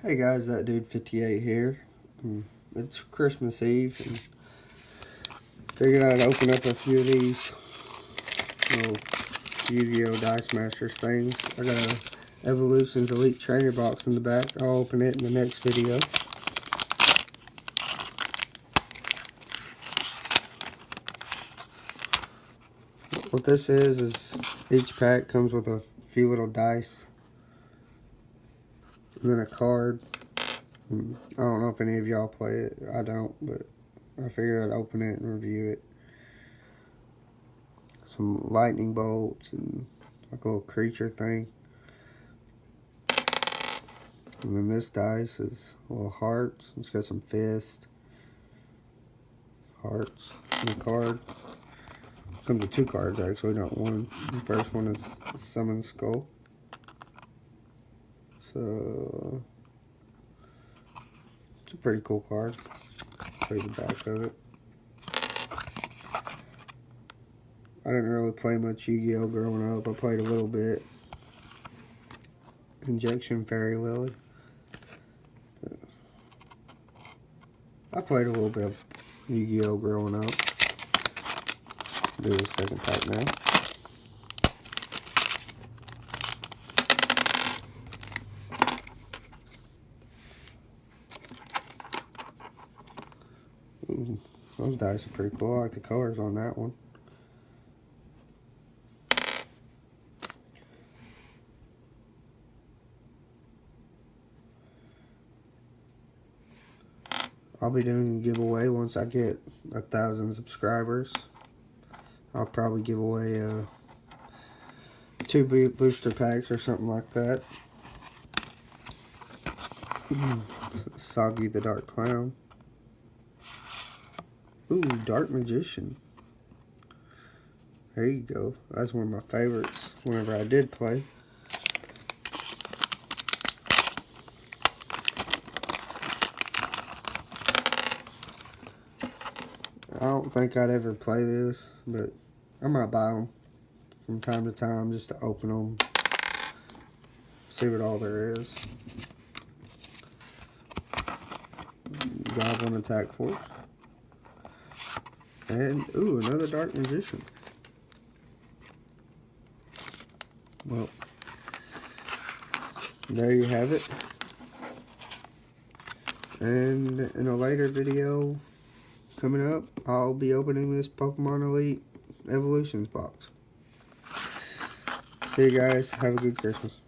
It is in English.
Hey guys, that dude 58 here. It's Christmas Eve and figured I'd open up a few of these little Yu-Gi-Oh! Dice Masters things. I got a Evolutions Elite Trainer box in the back. I'll open it in the next video. What this is each pack comes with a few little dice and then a card. I don't know if any of y'all play it. I don't, but I figured I'd open it and review it. Some lightning bolts and like a little creature thing. And then this dice is little hearts. It's got some fist, hearts, and a card. Comes with two cards actually, not one. The first one is Summon Skull. So it's a pretty cool card. Show you the back of it. I didn't really play much Yu-Gi-Oh! Growing up. I played a little bit. Injection Fairy Lily. I played a little bit of Yu-Gi-Oh! Growing up. Do the second pack now. Those dice are pretty cool. I like the colors on that one. I'll be doing a giveaway once I get 1,000 subscribers. I'll probably give away 2 booster packs or something like that. Soggy the Dark Clown. Ooh, Dark Magician. There you go. That's one of my favorites whenever I did play. I don't think I'd ever play this, but I might buy them from time to time just to open them, see what all there is. Goblin Attack Force. And, ooh, another Dark Magician. Well, there you have it. And in a later video coming up, I'll be opening this Pokemon Elite Evolutions box. See you guys. Have a good Christmas.